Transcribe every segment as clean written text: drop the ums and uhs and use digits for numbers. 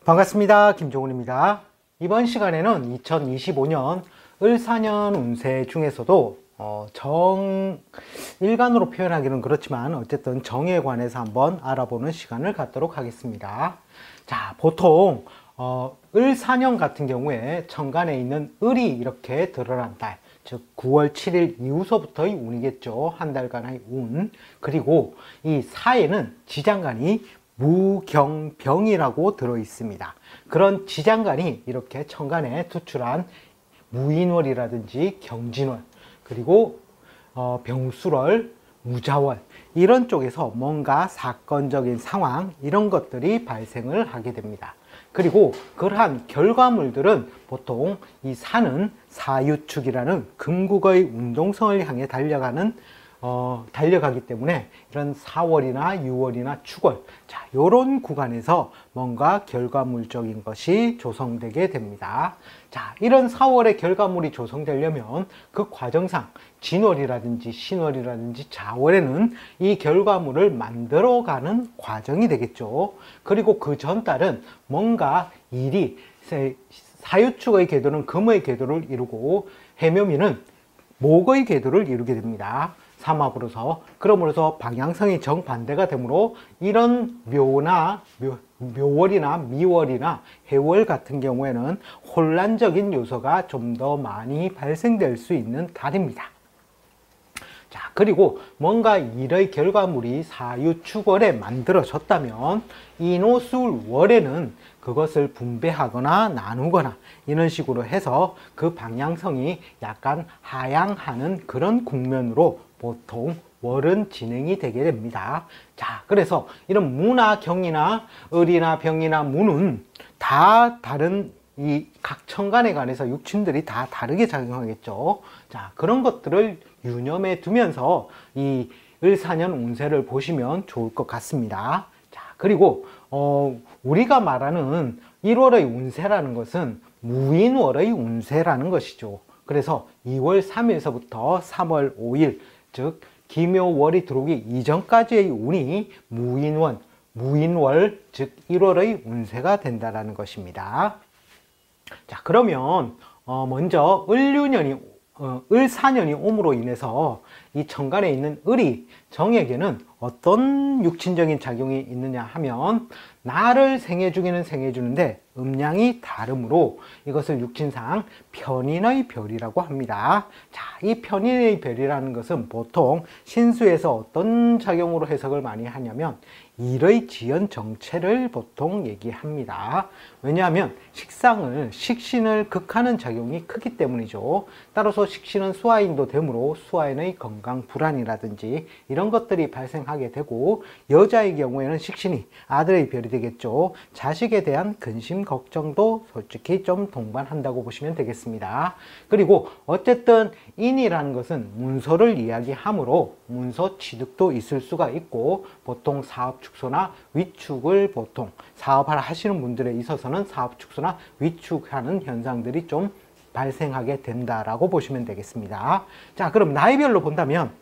반갑습니다. 김종훈입니다. 이번 시간에는 2025년 을사년 운세 중에서도 일간으로 표현하기는 그렇지만 어쨌든 정에 관해서 한번 알아보는 시간을 갖도록 하겠습니다. 자, 보통 을사년 같은 경우에 천간에 있는 을이 이렇게 드러난 달, 즉 9월 7일 이후서부터의 운이겠죠. 한 달간의 운. 그리고 이 사에는 지장간이 무경병이라고 들어 있습니다. 그런 지장간이 이렇게 천간에 투출한 무인월이라든지 경진월, 그리고 병술월, 무자월 이런 쪽에서 뭔가 사건적인 상황 이런 것들이 발생을 하게 됩니다. 그리고 그러한 결과물들은 보통 이 사는 사유축이라는 금국의 운동성을 향해 달려가기 때문에 이런 4월이나 6월이나 축월, 자, 요런 구간에서 뭔가 결과물적인 것이 조성되게 됩니다. 자, 이런 4월의 결과물이 조성되려면 그 과정상 진월이라든지 신월이라든지 자월에는 이 결과물을 만들어가는 과정이 되겠죠. 그리고 그 전달은 뭔가 일이 사유축의 궤도는 금의 궤도를 이루고 해묘미는 목의 궤도를 이루게 됩니다. 삼합으로서. 그러므로서 방향성이 정반대가 되므로 이런 묘월이나 미월이나 해월 같은 경우에는 혼란적인 요소가 좀 더 많이 발생될 수 있는 달입니다. 자, 그리고 뭔가 일의 결과물이 사유축월에 만들어졌다면 인호술월에는 그것을 분배하거나 나누거나 이런 식으로 해서 그 방향성이 약간 하향하는 그런 국면으로 보통 월은 진행이 되게 됩니다. 자, 그래서 이런 무나 경이나 을이나 병이나 무는 다 다른 이 각 천간에 관해서 육친들이 다 다르게 작용하겠죠. 자, 그런 것들을 유념해 두면서 이 을사년 운세를 보시면 좋을 것 같습니다. 자, 그리고 우리가 말하는 1월의 운세라는 것은 무인월의 운세라는 것이죠. 그래서 2월 3일서부터 3월 5일, 즉 기묘월이 들어오기 이전까지의 운이 무인월, 즉 1월의 운세가 된다는 것입니다. 자, 그러면 먼저 을사년이 옴으로 인해서 이 천간에 있는 을이 정에게는 어떤 육친적인 작용이 있느냐 하면 나를 생해주기는 생해주는데 음양이 다르므로 이것을 육친상 편인의 별이라고 합니다. 자, 이 편인의 별이라는 것은 보통 신수에서 어떤 작용으로 해석을 많이 하냐면 일의 지연 정체를 보통 얘기합니다. 왜냐하면 식신을 극하는 작용이 크기 때문이죠. 따라서 식신은 수화인도 되므로 수화인의 건강 불안이라든지 이런 것들이 발생하게 되고, 여자의 경우에는 식신이 아들의 별이 되겠죠. 자식에 대한 근심 걱정도 솔직히 좀 동반한다고 보시면 되겠습니다. 그리고 어쨌든 인이라는 것은 문서를 이야기하므로 문서 취득도 있을 수가 있고, 보통 사업 축소나 위축을 보통 사업을 하시는 분들에 있어서는 사업 축소나 위축하는 현상들이 좀 발생하게 된다라고 보시면 되겠습니다. 자, 그럼 나이별로 본다면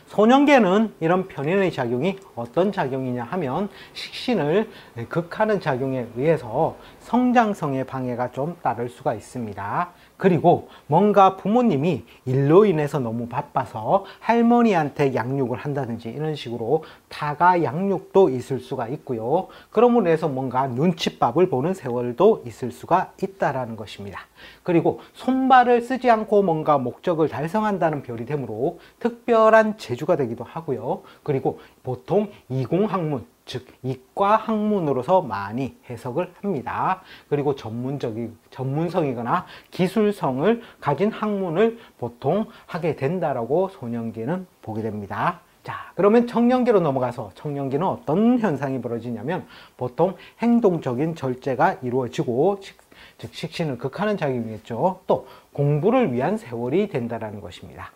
소년기에는 이런 편인의 작용이 어떤 작용이냐 하면 식신을 극하는 작용에 의해서 성장성의 방해가 좀 따를 수가 있습니다. 그리고 뭔가 부모님이 일로 인해서 너무 바빠서 할머니한테 양육을 한다든지 이런 식으로 타가 양육도 있을 수가 있고요. 그러므로 해서 뭔가 눈칫밥을 보는 세월도 있을 수가 있다라는 것입니다. 그리고 손발을 쓰지 않고 뭔가 목적을 달성한다는 별이 되므로 특별한 재주가 되기도 하고요. 그리고 보통 이공학문, 즉 이과 학문으로서 많이 해석을 합니다. 그리고 전문성이거나 기술성을 가진 학문을 보통 하게 된다라고 소년기는 보게 됩니다. 자, 그러면 청년기로 넘어가서 청년기는 어떤 현상이 벌어지냐면 보통 행동적인 절제가 이루어지고, 즉 식신을 극하는 작용이겠죠. 또 공부를 위한 세월이 된다라는 것입니다.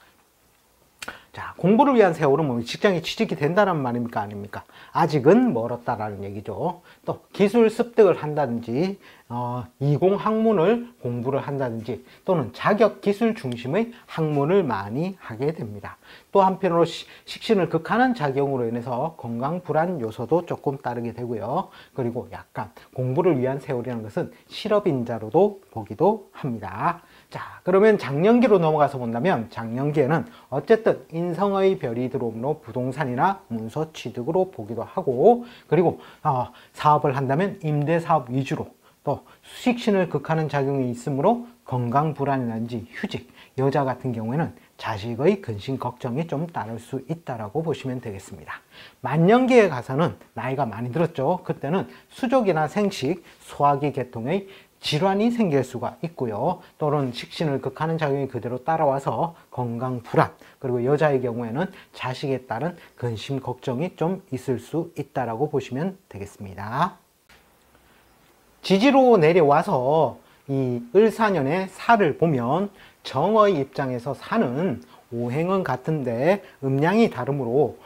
자, 공부를 위한 세월은 뭐 직장에 취직이 된다는 말입니까? 아닙니까? 아직은 멀었다라는 얘기죠. 또 기술 습득을 한다든지, 이공 학문을 공부를 한다든지, 또는 자격 기술 중심의 학문을 많이 하게 됩니다. 또 한편으로 식신을 극하는 작용으로 인해서 건강 불안 요소도 조금 따르게 되고요. 그리고 약간 공부를 위한 세월이라는 것은 실업인자로도 보기도 합니다. 자, 그러면 장년기로 넘어가서 본다면 장년기에는 어쨌든 인성의 별이 들어오므로 부동산이나 문서 취득으로 보기도 하고, 그리고 사업을 한다면 임대사업 위주로, 또 수식신을 극하는 작용이 있으므로 건강 불안이라든지 휴직, 여자 같은 경우에는 자식의 근심 걱정이 좀 따를 수 있다라고 보시면 되겠습니다. 만년기에 가서는 나이가 많이 들었죠. 그때는 수족이나 생식, 소화기 계통의 질환이 생길 수가 있고요. 또는 식신을 극하는 작용이 그대로 따라와서 건강 불안, 그리고 여자의 경우에는 자식에 따른 근심 걱정이 좀 있을 수 있다라고 보시면 되겠습니다. 지지로 내려와서 이 을사년의 사를 보면 정의 입장에서 사는 오행은 같은데 음양이 다르므로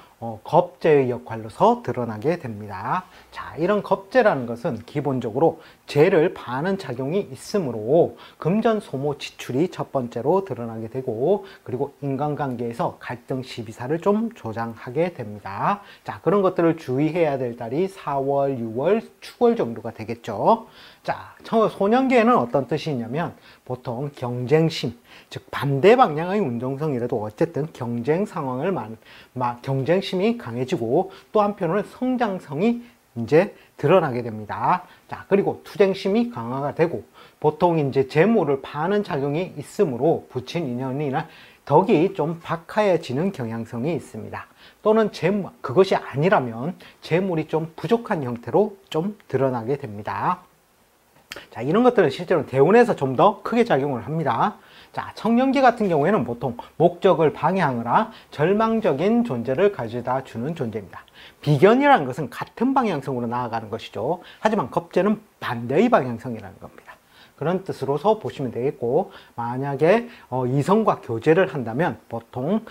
겁재의 역할로서 드러나게 됩니다. 자, 이런 겁재라는 것은 기본적으로 재를 봐는 작용이 있으므로 금전 소모 지출이 첫 번째로 드러나게 되고, 그리고 인간관계에서 갈등 시비사를 좀 조장하게 됩니다. 자, 그런 것들을 주의해야 될 달이 4월, 6월, 축월 정도가 되겠죠. 자, 소년기에는 어떤 뜻이 있냐면 보통 경쟁심, 즉 반대 방향의 운동성이라도 어쨌든 경쟁 상황을 경쟁심이 강해지고, 또 한편으로는 성장성이 이제 드러나게 됩니다. 자, 그리고 투쟁심이 강화가 되고, 보통 이제 재물을 파는 작용이 있으므로 부친 인연이나 덕이 좀 박하해지는 경향성이 있습니다. 또는 그것이 아니라면 재물이 좀 부족한 형태로 좀 드러나게 됩니다. 자, 이런 것들은 실제로 대운에서 좀 더 크게 작용을 합니다. 자, 청년기 같은 경우에는 보통 목적을 방해하거나 절망적인 존재를 가져다 주는 존재입니다. 비견이라는 것은 같은 방향성으로 나아가는 것이죠. 하지만 겁재는 반대의 방향성이라는 겁니다. 그런 뜻으로서 보시면 되겠고, 만약에 이성과 교제를 한다면 보통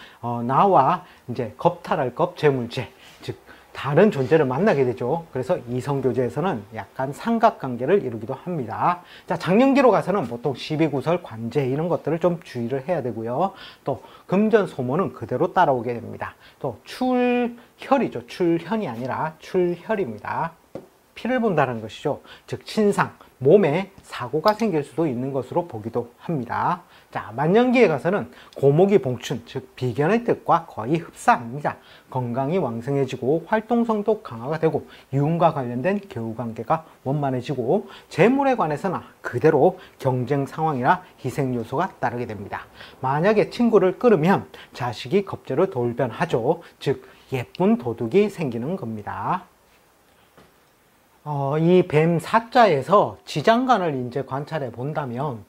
나와 이제 겁탈할 것 재물재, 즉 다른 존재를 만나게 되죠. 그래서 이성교제에서는 약간 삼각관계를 이루기도 합니다. 자, 장년기로 가서는 보통 시비구설, 관제 이런 것들을 좀 주의를 해야 되고요. 또 금전소모는 그대로 따라오게 됩니다. 또 출혈이죠. 출현이 아니라 출혈입니다. 피를 본다는 것이죠. 즉 신상, 몸에 사고가 생길 수도 있는 것으로 보기도 합니다. 자, 만년기에 가서는 고목이 봉춘, 즉 비견의 뜻과 거의 흡사합니다. 건강이 왕성해지고 활동성도 강화가 되고 유흥과 관련된 교우관계가 원만해지고, 재물에 관해서는 그대로 경쟁 상황이나 희생 요소가 따르게 됩니다. 만약에 친구를 끌으면 자식이 겁재로 돌변하죠. 즉 예쁜 도둑이 생기는 겁니다. 이 뱀 사자에서 지장간을 이제 관찰해 본다면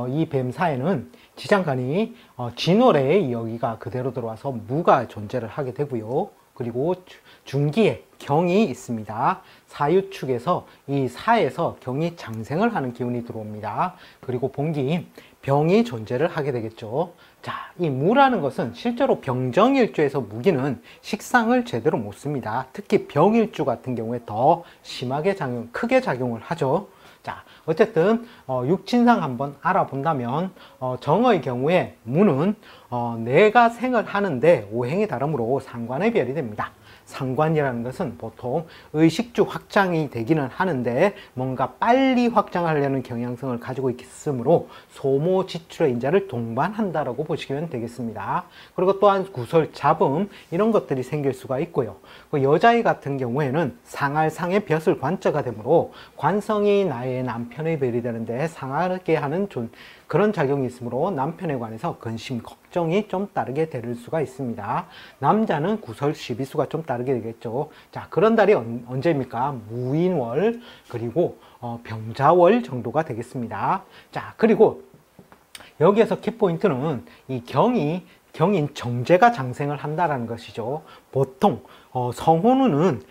이 뱀사에는 지장간이 진월에 여기가 그대로 들어와서 무가 존재를 하게 되고요. 그리고 중기에 경이 있습니다. 사유축에서 이 사에서 경이 장생을 하는 기운이 들어옵니다. 그리고 본기인 병이 존재를 하게 되겠죠. 자, 이 무라는 것은 실제로 병정일주에서 무기는 식상을 제대로 못 씁니다. 특히 병일주 같은 경우에 더 심하게 크게 작용을 하죠. 자, 어쨌든 육친상 한번 알아본다면 정의 경우에 무는 내가 생을 하는데 오행이 다르므로 상관의 별이 됩니다. 상관이라는 것은 보통 의식주 확장이 되기는 하는데 뭔가 빨리 확장하려는 경향성을 가지고 있으므로 소모 지출의 인자를 동반한다라고 보시면 되겠습니다. 그리고 또한 구설, 잡음 이런 것들이 생길 수가 있고요. 그 여자의 같은 경우에는 상할상의 벼슬 관자가 되므로 관성이 나의 남편의 별이 되는데 상하게 하는 그런 작용이 있으므로 남편에 관해서 근심, 걱정이 좀 따르게 될 수가 있습니다. 남자는 구설, 시비수가 좀 따르게 되겠죠. 자, 그런 달이 언제입니까? 무인월, 그리고 병자월 정도가 되겠습니다. 자, 그리고 여기에서 키포인트는 이 경인 정제가 장생을 한다라는 것이죠. 보통 성혼우는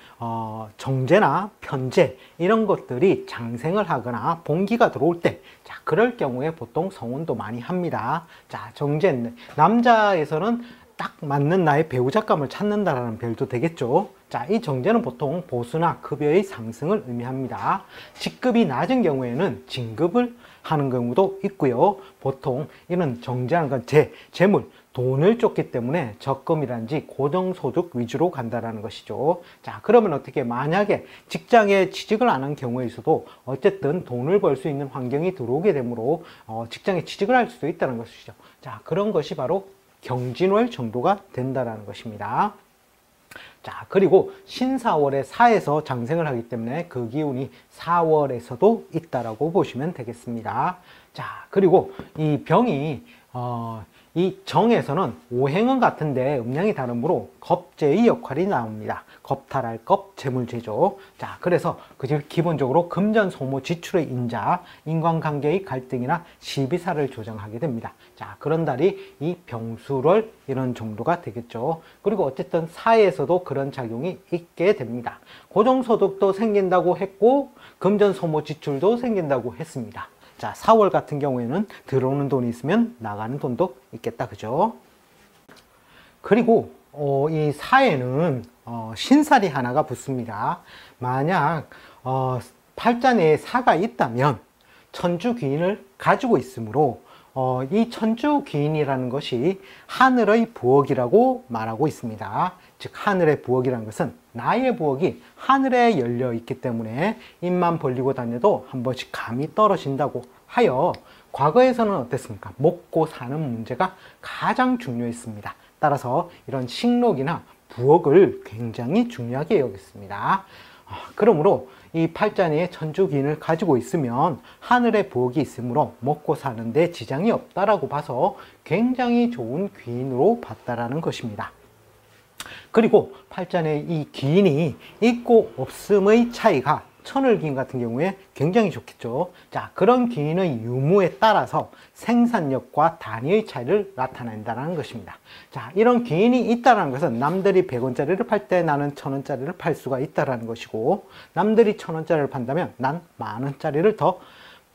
정제나 편제 이런 것들이 장생을 하거나 봉기가 들어올 때, 자, 그럴 경우에 보통 성혼도 많이 합니다. 자, 정제, 남자에서는 딱 맞는 나의 배우자감을 찾는다라는 별도 되겠죠. 자, 이 정제는 보통 보수나 급여의 상승을 의미합니다. 직급이 낮은 경우에는 진급을 하는 경우도 있고요. 보통 이런 정제하는 건 재물, 돈을 쫓기 때문에 적금이란지 고정소득 위주로 간다라는 것이죠. 자, 그러면 어떻게, 만약에 직장에 취직을 안 한 경우에 있어도 어쨌든 돈을 벌 수 있는 환경이 들어오게 되므로 직장에 취직을 할 수도 있다는 것이죠. 자, 그런 것이 바로 경진월 정도가 된다라는 것입니다. 자, 그리고 신사월의 사에서 장생을 하기 때문에 그 기운이 4월에서도 있다라고 보시면 되겠습니다. 자, 그리고 이 병이 이 정에서는 오행은 같은데 음양이 다르므로 겁재의 역할이 나옵니다. 겁탈할 겁, 재물재죠. 자, 그래서 기본적으로 금전, 소모, 지출의 인자, 인간관계의 갈등이나 시비사를 조정하게 됩니다. 자, 그런 달이 이 병술월 이런 정도가 되겠죠. 그리고 어쨌든 사회에서도 그런 작용이 있게 됩니다. 고정소득도 생긴다고 했고 금전, 소모, 지출도 생긴다고 했습니다. 자, 4월 같은 경우에는 들어오는 돈이 있으면 나가는 돈도 있겠다, 그죠? 그리고 이 사에는 신살이 하나가 붙습니다. 만약 팔자 내에 사가 있다면 천주귀인을 가지고 있으므로 이 천주귀인이라는 것이 하늘의 부엌이라고 말하고 있습니다. 즉 하늘의 부엌이라는 것은 나의 부엌이 하늘에 열려 있기 때문에 입만 벌리고 다녀도 한 번씩 감이 떨어진다고 하여 과거에서는 어땠습니까? 먹고 사는 문제가 가장 중요했습니다. 따라서 이런 식록이나 부엌을 굉장히 중요하게 여겼습니다. 그러므로 이 팔자니에 천주귀인을 가지고 있으면 하늘의 부엌이 있으므로 먹고 사는데 지장이 없다라고 봐서 굉장히 좋은 귀인으로 봤다라는 것입니다. 그리고 팔자에 이 귀인이 있고 없음의 차이가 천을귀인 같은 경우에 굉장히 좋겠죠. 자, 그런 귀인의 유무에 따라서 생산력과 단위의 차이를 나타낸다는 것입니다. 자, 이런 귀인이 있다는 것은 남들이 100원짜리를 팔 때 나는 1000원짜리를 팔 수가 있다는 것이고, 남들이 1000원짜리를 판다면 난 10,000원짜리를 더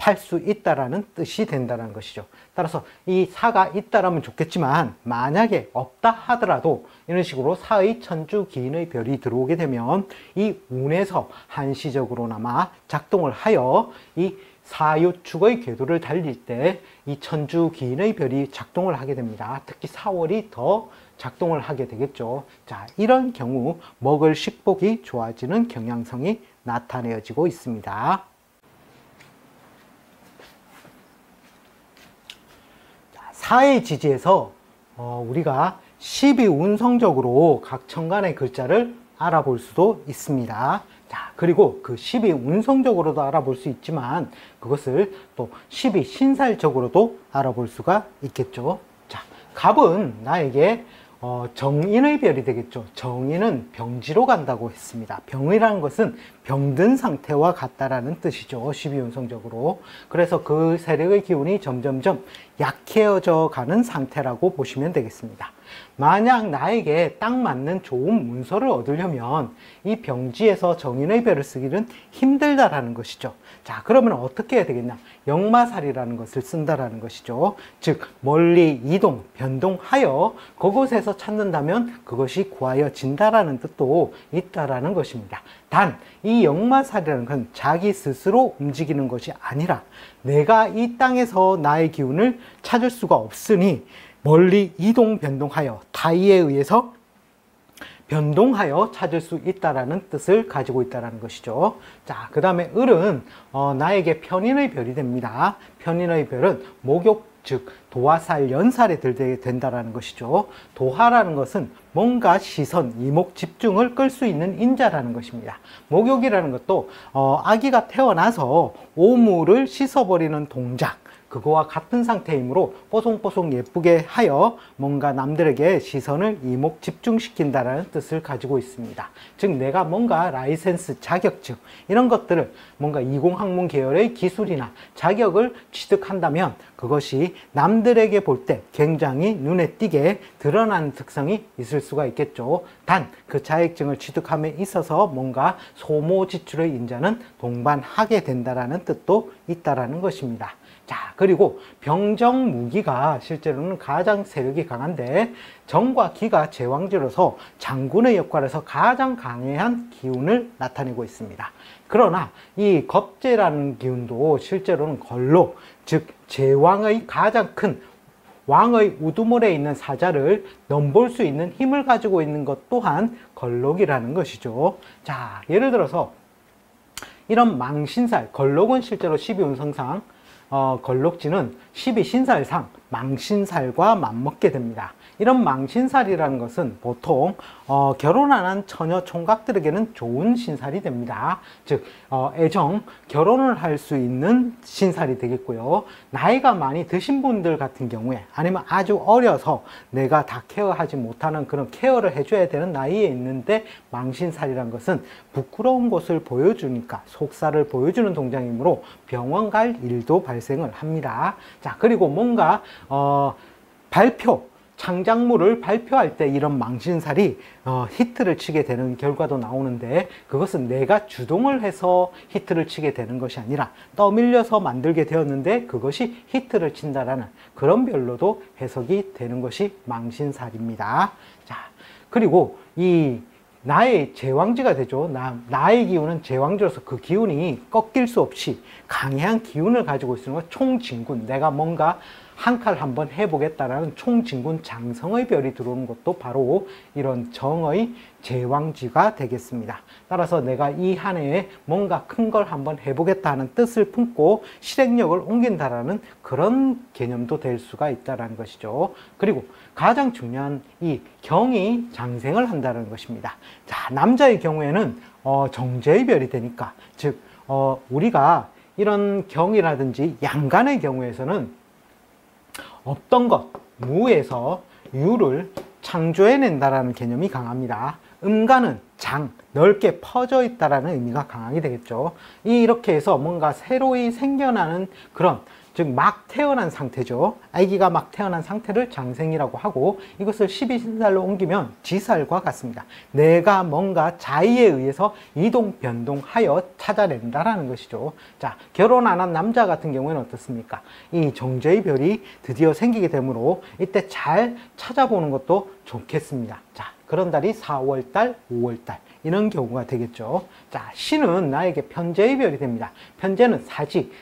팔 수 있다라는 뜻이 된다는 것이죠. 따라서 이 사가 있다라면 좋겠지만 만약에 없다 하더라도 이런 식으로 사의 천주귀인의 별이 들어오게 되면 이 운에서 한시적으로나마 작동을 하여 이 사유축의 궤도를 달릴 때 이 천주귀인의 별이 작동을 하게 됩니다. 특히 4월이 더 작동을 하게 되겠죠. 자, 이런 경우 먹을 식복이 좋아지는 경향성이 나타내어지고 있습니다. 사의 지지에서 우리가 12운성적으로 각 천간의 글자를 알아볼 수도 있습니다. 자, 그리고 그 12운성적으로도 알아볼 수 있지만 그것을 또 12신살적으로도 알아볼 수가 있겠죠. 자, 갑은 나에게 정인의 별이 되겠죠. 정인은 병지로 간다고 했습니다. 병이라는 것은 병든 상태와 같다라는 뜻이죠. 12운성적으로. 그래서 그 세력의 기운이 점점점 약해져 가는 상태라고 보시면 되겠습니다. 만약 나에게 딱 맞는 좋은 문서를 얻으려면 이 병지에서 정인의 별을 쓰기는 힘들다라는 것이죠. 자, 그러면 어떻게 해야 되겠냐? 역마살이라는 것을 쓴다라는 것이죠. 즉 멀리 이동, 변동하여 그곳에서 찾는다면 그것이 구하여진다라는 뜻도 있다라는 것입니다. 단 이 역마살이라는 건 자기 스스로 움직이는 것이 아니라 내가 이 땅에서 나의 기운을 찾을 수가 없으니 멀리 이동, 변동하여 타의에 의해서 변동하여 찾을 수 있다라는 뜻을 가지고 있다는 것이죠. 자, 그 다음에 을은 나에게 편인의 별이 됩니다. 편인의 별은 목욕, 즉 도화살, 연살에 들게 된다라는 것이죠. 도화라는 것은 뭔가 시선, 이목, 집중을 끌 수 있는 인자라는 것입니다. 목욕이라는 것도 아기가 태어나서 오물을 씻어버리는 동작, 그거와 같은 상태이므로 뽀송뽀송 예쁘게 하여 뭔가 남들에게 시선을 이목 집중시킨다는 뜻을 가지고 있습니다. 즉 내가 뭔가 라이센스, 자격증 이런 것들을 뭔가 이공학문 계열의 기술이나 자격을 취득한다면 그것이 남들에게 볼 때 굉장히 눈에 띄게 드러나는 특성이 있을 수가 있겠죠. 단 그 자격증을 취득함에 있어서 뭔가 소모 지출의 인자는 동반하게 된다라는 뜻도 있다라는 것입니다. 자, 그리고 병정무기가 실제로는 가장 세력이 강한데 정과 기가 제왕지로서 장군의 역할에서 가장 강한 기운을 나타내고 있습니다. 그러나 이 겁재라는 기운도 실제로는 걸록, 즉 제왕의 가장 큰 왕의 우두머리에 있는 사자를 넘볼 수 있는 힘을 가지고 있는 것 또한 걸록이라는 것이죠. 자, 예를 들어서 이런 망신살, 걸록은 실제로 12운성상 걸록지는 12신살상 망신살과 맞먹게 됩니다. 이런 망신살이라는 것은 보통 결혼 안 한 처녀 총각들에게는 좋은 신살이 됩니다. 즉 애정, 결혼을 할 수 있는 신살이 되겠고요. 나이가 많이 드신 분들 같은 경우에 아니면 아주 어려서 내가 다 케어하지 못하는 그런 케어를 해줘야 되는 나이에 있는데 망신살이라는 것은 부끄러운 것을 보여주니까 속살을 보여주는 동작이므로 병원 갈 일도 발생을 합니다. 자, 그리고 뭔가 창작물을 발표할 때 이런 망신살이 히트를 치게 되는 결과도 나오는데 그것은 내가 주동을 해서 히트를 치게 되는 것이 아니라 떠밀려서 만들게 되었는데 그것이 히트를 친다라는 그런 별로도 해석이 되는 것이 망신살입니다. 자, 그리고 이 나의 제왕지가 되죠. 나의 기운은 제왕지로서 그 기운이 꺾일 수 없이 강한 기운을 가지고 있는 것, 총진군, 내가 뭔가 한 칼 한번 해보겠다라는 총진군 장성의 별이 들어오는 것도 바로 이런 정의 제왕지가 되겠습니다. 따라서 내가 이 한 해에 뭔가 큰 걸 한번 해보겠다 하는 뜻을 품고 실행력을 옮긴다라는 그런 개념도 될 수가 있다는 것이죠. 그리고 가장 중요한 이 경이 장생을 한다는 것입니다. 자, 남자의 경우에는 정제의 별이 되니까, 즉 우리가 이런 경이라든지 양간의 경우에서는 없던 것, 무에서 유를 창조해낸다라는 개념이 강합니다. 음간은 장, 넓게 퍼져 있다라는 의미가 강하게 되겠죠. 이렇게 해서 뭔가 새로이 생겨나는 그런, 즉 막 태어난 상태죠. 아기가 막 태어난 상태를 장생이라고 하고 이것을 12신살로 옮기면 지살과 같습니다. 내가 뭔가 자의에 의해서 이동, 변동하여 찾아낸다라는 것이죠. 자, 결혼 안 한 남자 같은 경우에는 어떻습니까? 이 정제의 별이 드디어 생기게 되므로 이때 잘 찾아보는 것도 좋겠습니다. 자, 그런 달이 4월달, 5월달 이런 경우가 되겠죠. 자, 신은 나에게 편재의 별이 됩니다. 편재는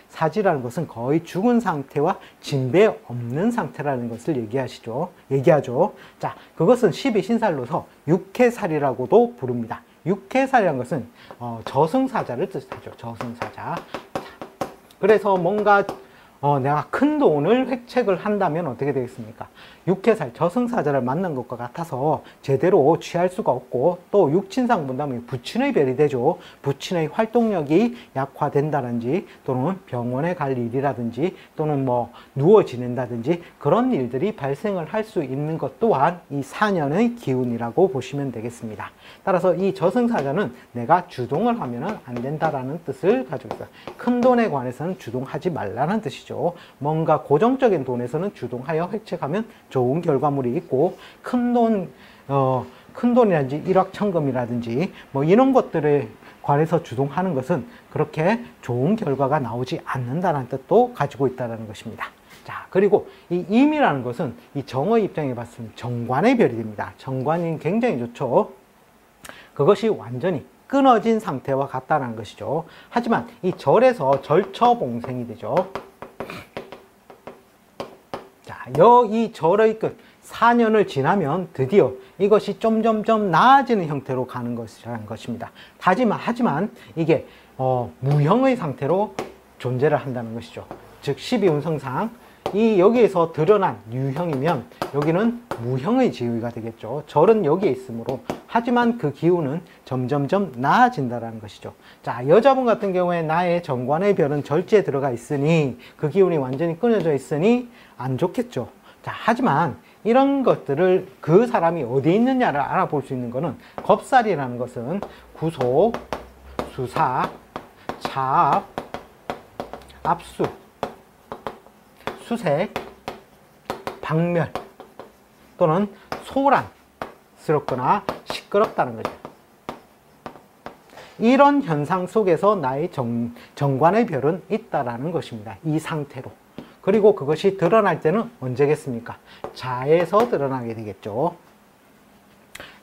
사지라는 것은 거의 죽은 상태와 진배 없는 상태라는 것을 얘기하죠. 자, 그것은 12신살로서 육해살이라고도 부릅니다. 육해살이라는 것은 저승사자를 뜻하죠. 저승사자. 자, 그래서 뭔가 내가 큰 돈을 획책을 한다면 어떻게 되겠습니까? 육해살, 저승사자를 만난 것과 같아서 제대로 취할 수가 없고 또 육친상 본다면 부친의 별이 되죠. 부친의 활동력이 약화된다든지 또는 병원에 갈 일이라든지 또는 뭐 누워 지낸다든지 그런 일들이 발생을 할 수 있는 것 또한 이 사년의 기운이라고 보시면 되겠습니다. 따라서 이 저승사자는 내가 주동을 하면 안 된다라는 뜻을 가지고 있어요. 큰 돈에 관해서는 주동하지 말라는 뜻이죠. 뭔가 고정적인 돈에서는 주동하여 획책하면 좋은 결과물이 있고 큰 돈이라든지 일확천금이라든지 뭐 이런 것들에 관해서 주동하는 것은 그렇게 좋은 결과가 나오지 않는다는 뜻도 가지고 있다는 것입니다. 자, 그리고 이 임이라는 것은 이 정의 입장에 봤을 때 정관의 별이 됩니다. 정관이 굉장히 좋죠. 그것이 완전히 끊어진 상태와 같다는 것이죠. 하지만 이 절에서 절처봉생이 되죠. 자, 이 절의 끝 4년을 지나면 드디어 이것이 점점점 나아지는 형태로 가는 것이라는 것입니다. 하지만 이게 무형의 상태로 존재를 한다는 것이죠. 즉 12운성상 여기에서 드러난 유형이면 여기는 무형의 지위가 되겠죠. 절은 여기에 있으므로 하지만 그 기운은 점점점 나아진다는 것이죠. 자, 여자분 같은 경우에 나의 정관의 별은 절지에 들어가 있으니 그 기운이 완전히 끊어져 있으니 안 좋겠죠. 자, 하지만 이런 것들을 그 사람이 어디 있느냐를 알아볼 수 있는 것은 겁살이라는 것은 구속, 수사, 차압, 압수, 수색, 박멸 또는 소란스럽거나 시끄럽다는 거죠. 이런 현상 속에서 나의 정관의 별은 있다라는 것입니다. 이 상태로. 그리고 그것이 드러날 때는 언제겠습니까? 자에서 드러나게 되겠죠.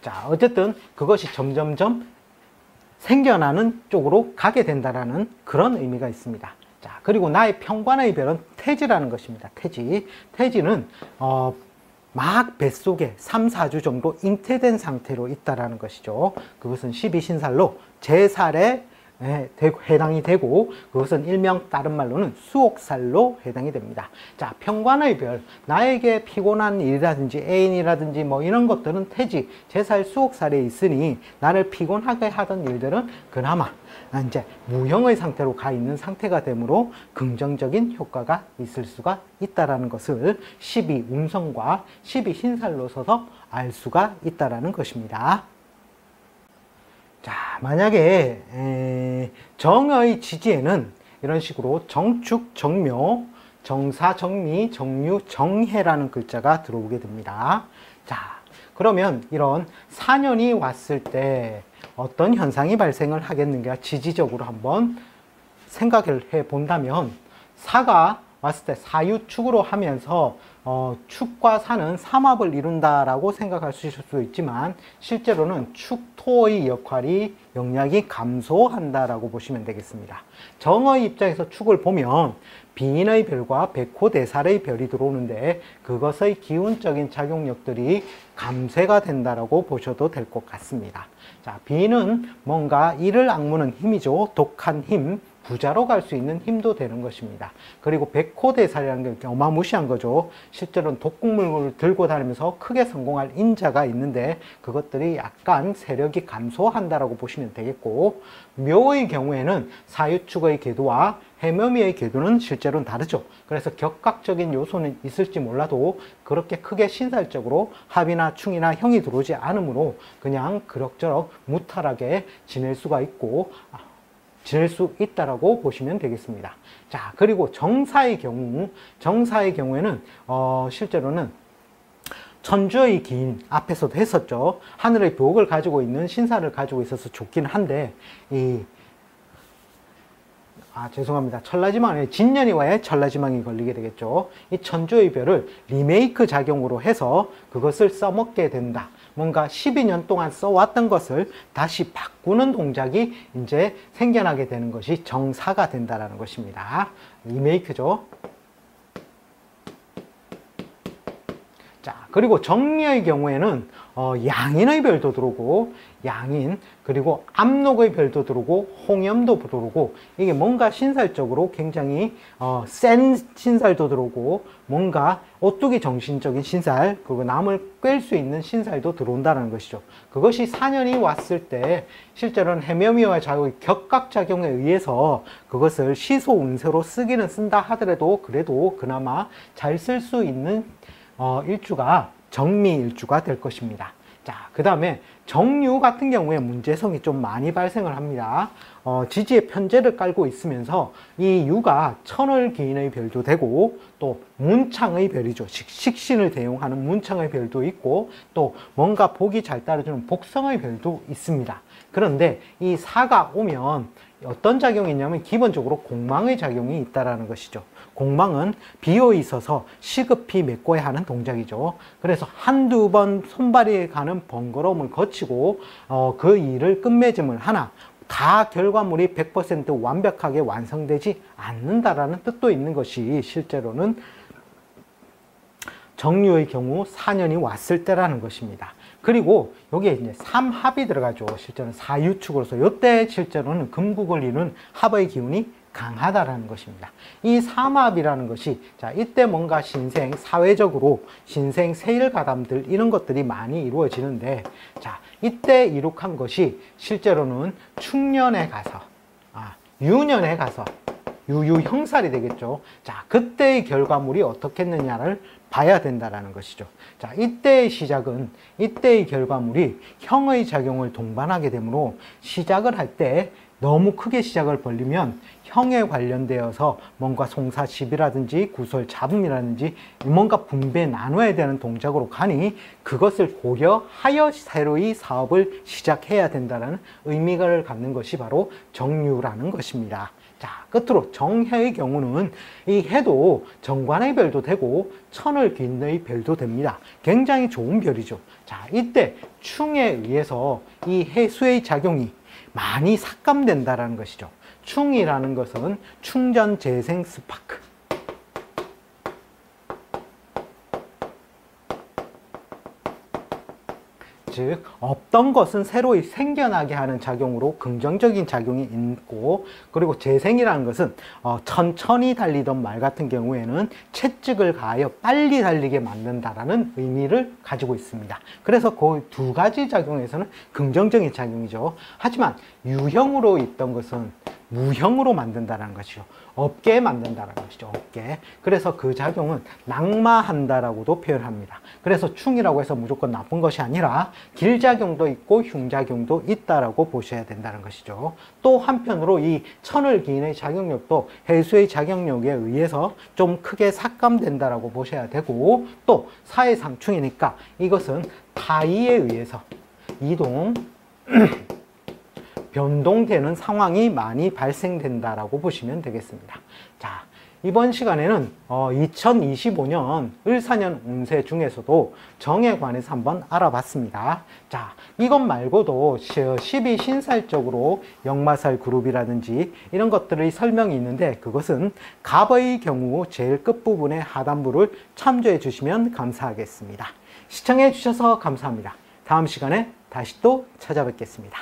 자, 어쨌든 그것이 점점점 생겨나는 쪽으로 가게 된다라는 그런 의미가 있습니다. 자, 그리고 나의 평관의 별은 태지라는 것입니다. 태지는 막 뱃속에 3, 4주 정도 잉태된 상태로 있다라는 것이죠. 그것은 12신살로 제살에 해당이 되고, 그것은 일명 다른 말로는 수옥살로 해당이 됩니다. 자, 평관의 별, 나에게 피곤한 일이라든지 애인이라든지 뭐 이런 것들은 태지, 제살, 수옥살에 있으니 나를 피곤하게 하던 일들은 그나마 이제 무형의 상태로 가 있는 상태가 되므로 긍정적인 효과가 있을 수가 있다라는 것을 12운성과 12신살로서도 알 수가 있다라는 것입니다. 자, 만약에 정의 지지에는 이런 식으로 정축, 정묘, 정사, 정미, 정유, 정해라는 글자가 들어오게 됩니다. 자, 그러면 이런 사년이 왔을 때 어떤 현상이 발생을 하겠는가 지지적으로 한번 생각을 해 본다면, 사가 왔을 때 사유축으로 하면서 축과 사는 삼합을 이룬다라고 생각할 수 있을 수 있지만, 실제로는 축토의 역할이 영향이 감소한다라고 보시면 되겠습니다. 정의 입장에서 축을 보면 비인의 별과 백호대살의 별이 들어오는데 그것의 기운적인 작용력들이 감쇄가 된다라고 보셔도 될 것 같습니다. 자, 비인은 뭔가 이를 악무는 힘이죠. 독한 힘, 부자로 갈 수 있는 힘도 되는 것입니다. 그리고 백호대살이라는 게 어마무시한 거죠. 실제로는 독극물을 들고 다니면서 크게 성공할 인자가 있는데 그것들이 약간 세력이 감소한다라고 보시면 되겠고, 묘의 경우에는 사유축의 궤도와 해묘미의 궤도는 실제로는 다르죠. 그래서 격각적인 요소는 있을지 몰라도 그렇게 크게 신살적으로 합이나 충이나 형이 들어오지 않으므로 그냥 그럭저럭 무탈하게 지낼 수가 있고 지낼 수 있다라고 보시면 되겠습니다. 자, 그리고 정사의 경우에는 실제로는 천주의 기인 앞에서도 했었죠. 하늘의 복을 가지고 있는 신사를 가지고 있어서 좋긴 한데 죄송합니다. 천라지망에 진년이 와야 천라지망이 걸리게 되겠죠. 이 천주의 별을 리메이크 작용으로 해서 그것을 써먹게 된다. 뭔가 12년 동안 써왔던 것을 다시 바꾸는 동작이 이제 생겨나게 되는 것이 정사가 된다라는 것입니다. 리메이크죠. 자, 그리고 정리의 경우에는 양인의 별도 들어오고, 양인, 그리고 압록의 별도 들어오고, 홍염도 들어오고, 이게 뭔가 신살적으로 굉장히 센 신살도 들어오고, 뭔가 오뚜기 정신적인 신살, 그리고 남을 꿰 수 있는 신살도 들어온다는 것이죠. 그것이 사년이 왔을 때 실제로는 해묘미와 자의 격각작용에 의해서 그것을 시소운세로 쓰기는 쓴다 하더라도 그래도 그나마 잘 쓸 수 있는 일주가 정미일주가 될 것입니다. 자, 그 다음에 정유 같은 경우에 문제성이 좀 많이 발생을 합니다. 지지에 편제를 깔고 있으면서 이 유가 천을 기인의 별도 되고, 또 문창의 별이죠. 식신을 대용하는 문창의 별도 있고, 또 뭔가 복이 잘 따라주는 복성의 별도 있습니다. 그런데 이 사가 오면 어떤 작용이 있냐면 기본적으로 공망의 작용이 있다라는 것이죠. 공망은 비호에 있어서 시급히 메꿔야 하는 동작이죠. 그래서 한두 번 손발이 가는 번거로움을 거치고 그 일을 끝맺음을 하나 다 결과물이 100% 완벽하게 완성되지 않는다라는 뜻도 있는 것이 실제로는 정유의 경우 4년이 왔을 때라는 것입니다. 그리고 여기에 이제 삼합이 들어가죠. 실제로는 사유축으로서 이때 실제로는 금국을 이룬 합의 기운이 강하다라는 것입니다. 이 삼합이라는 것이, 자, 이때 뭔가 신생, 사회적으로 신생, 세일가담들 이런 것들이 많이 이루어지는데, 자, 이때 이룩한 것이 실제로는 충년에 가서, 유년에 가서 유형살이 되겠죠. 자, 그때의 결과물이 어떻겠느냐를 봐야 된다라는 것이죠. 자, 이때의 시작은, 이때의 결과물이 형의 작용을 동반하게 되므로 시작을 할 때 너무 크게 시작을 벌리면 형에 관련되어서 뭔가 송사시비라든지 구설 잡음이라든지 뭔가 분배 나눠야 되는 동작으로 가니 그것을 고려하여 새로이 사업을 시작해야 된다는 의미를 갖는 것이 바로 정유라는 것입니다. 자, 끝으로 정해의 경우는 이 해도 정관의 별도 되고 천을 기인의 별도 됩니다. 굉장히 좋은 별이죠. 자, 이때 충에 의해서 이 해수의 작용이 많이 삭감된다는 것이죠. 충이라는 것은 충전 재생 스파크. 즉 없던 것은 새로 생겨나게 하는 작용으로 긍정적인 작용이 있고, 그리고 재생이라는 것은 천천히 달리던 말 같은 경우에는 채찍을 가하여 빨리 달리게 만든다라는 의미를 가지고 있습니다. 그래서 그 두 가지 작용에서는 긍정적인 작용이죠. 하지만 유형으로 있던 것은 무형으로 만든다는 것이죠. 없게 만든다는 것이죠. 없게. 그래서 그 작용은 낙마한다라고도 표현합니다. 그래서 충이라고 해서 무조건 나쁜 것이 아니라 길작용도 있고 흉작용도 있다라고 보셔야 된다는 것이죠. 또 한편으로 이 천을 기인의 작용력도 해수의 작용력에 의해서 좀 크게 삭감된다라고 보셔야 되고, 또 사해상충이니까 이것은 타의에 의해서 이동 변동되는 상황이 많이 발생된다라고 보시면 되겠습니다. 자, 이번 시간에는 2025년 을사년 운세 중에서도 정에 관해서 한번 알아봤습니다. 자, 이것 말고도 12신살적으로 역마살 그룹이라든지 이런 것들의 설명이 있는데, 그것은 갑의 경우 제일 끝부분의 하단부를 참조해 주시면 감사하겠습니다. 시청해 주셔서 감사합니다. 다음 시간에 다시 또 찾아뵙겠습니다.